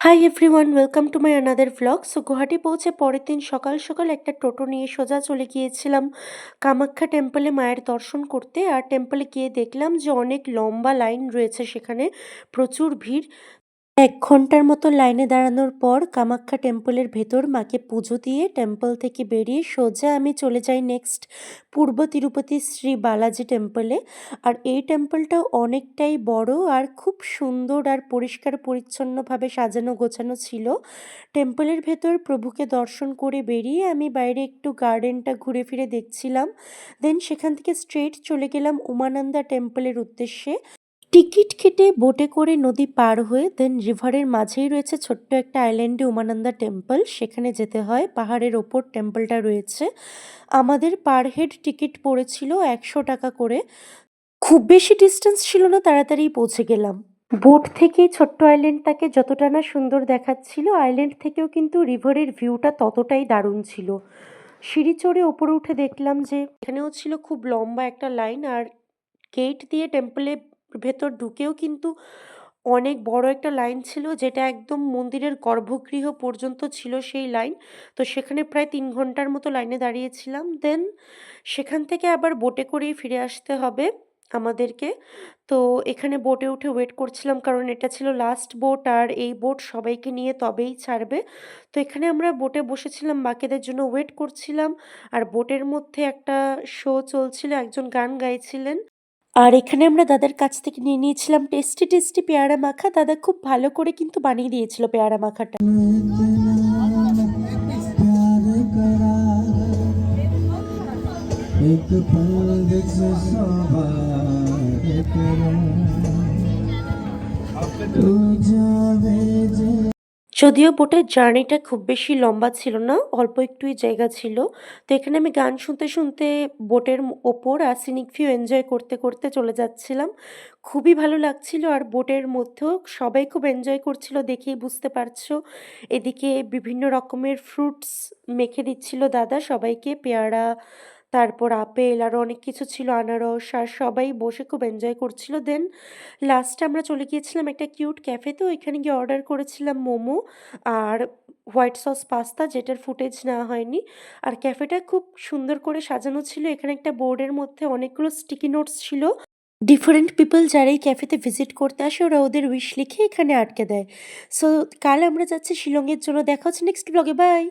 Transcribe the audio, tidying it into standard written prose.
Hi everyone, welcome to my another vlog. So Guwahati পৌঁছে পরের দিন সকাল সকাল একটা টোটো নিয়ে সোজা চলে গিয়েছিলাম কামাখ্যা টেম্পলে মায়ের দর্শন করতে। আর টেম্পলে গিয়ে দেখলাম যে অনেক লম্বা লাইন রয়েছে, সেখানে প্রচুর ভিড়। ১ ঘন্টার মতো লাইনে দাঁড়ানোর পর কামাখ্যা টেম্পলের ভেতর মাকে পুজো দিয়ে টেম্পল থেকে বেরিয়ে সোজা আমি চলে যাই নেক্সট পূর্ব তিরুপতি শ্রী বালাজি টেম্পলে। আর এই টেম্পলটাও অনেকটাই বড় আর খুব সুন্দর আর পরিষ্কার পরিচ্ছন্নভাবে সাজানো গোছানো ছিল। টেম্পলের ভেতর প্রভুকে দর্শন করে বেরিয়ে আমি বাইরে একটু গার্ডেনটা ঘুরে ফিরে দেখছিলাম। দেন সেখান থেকে স্ট্রেট চলে গেলাম উমানন্দা টেম্পলের উদ্দেশ্যে। টিকিট কেটে বোটে করে নদী পার হয়ে দেন রিভারের মাঝেই রয়েছে ছোট্ট একটা আইল্যান্ডে উমানন্দা টেম্পল, সেখানে যেতে হয়। পাহাড়ের ওপর টেম্পলটা রয়েছে। আমাদের পার হেড টিকিট পড়েছিল ১০০ টাকা করে। খুব বেশি ডিস্টেন্স ছিল না, তাড়াতাড়ি পৌঁছে গেলাম। বোট থেকে ছোট্ট আইল্যান্ডটাকে যতটা না সুন্দর দেখাচ্ছিল, আইল্যান্ড থেকেও কিন্তু রিভারের ভিউটা ততটাই দারুণ ছিল। সিঁড়ি চড়ে ওপরে উঠে দেখলাম যে এখানেও ছিল খুব লম্বা একটা লাইন। আর গেট দিয়ে টেম্পলে ভেতর ঢুকেও কিন্তু অনেক বড় একটা লাইন ছিল, যেটা একদম মন্দিরের গর্ভগৃহ পর্যন্ত ছিল সেই লাইন। তো সেখানে প্রায় ৩ ঘন্টার মতো লাইনে দাঁড়িয়েছিলাম। দেন সেখান থেকে আবার বোটে করেই ফিরে আসতে হবে আমাদেরকে। তো এখানে বোটে উঠে ওয়েট করছিলাম, কারণ এটা ছিল লাস্ট বোট আর এই বোট সবাইকে নিয়ে তবেই ছাড়বে। তো এখানে আমরা বোটে বসেছিলাম, বাকিদের জন্য ওয়েট করছিলাম। আর বোটের মধ্যে একটা শো চলছিল, একজন গান গাইছিলেন। আর এখানে আমরা দাদার কাছ থেকে নিয়ে নিয়েছিলাম টেস্টি টেস্টি পেয়ারা মাখা। দাদা খুব ভালো করে কিন্তু বানিয়ে দিয়েছিল পেয়ারা মাখাটা। एक पल से सवार तू जावे जे। যদিও বোটের জার্নিটা খুব বেশি লম্বা ছিল না, অল্প একটুই জায়গা ছিল। তো এখানে আমি গান শুনতে শুনতে বোটের ওপর আর সিনিক ভিউ এনজয় করতে করতে চলে যাচ্ছিলাম। খুবই ভালো লাগছিল। আর বোটের মধ্যেও সবাই খুব এনজয় করছিল, দেখেই বুঝতে পারছো। এদিকে বিভিন্ন রকমের ফ্রুটস মেখে দিচ্ছিল দাদা সবাইকে, পেয়ারা, তারপর আপেল, আরও অনেক কিছু ছিল, আনারস। আর সবাই বসে খুব এনজয় করছিল। দেন লাস্টে আমরা চলে গিয়েছিলাম একটা কিউট ক্যাফেতে। ওইখানে গিয়ে অর্ডার করেছিলাম মোমো আর হোয়াইট সস পাস্তা, যেটার ফুটেজ নেওয়া হয়নি। আর ক্যাফেটা খুব সুন্দর করে সাজানো ছিল। এখানে একটা বোর্ডের মধ্যে অনেকগুলো স্টিকি নোটস ছিল। ডিফারেন্ট পিপল যারা এই ক্যাফেতে ভিজিট করতে আসে, ওরা ওদের উইশ লিখে এখানে আটকে দেয়। সো কাল আমরা যাচ্ছি শিলংয়ের জন্য। দেখা হচ্ছে নেক্সট ব্লগে। বাই।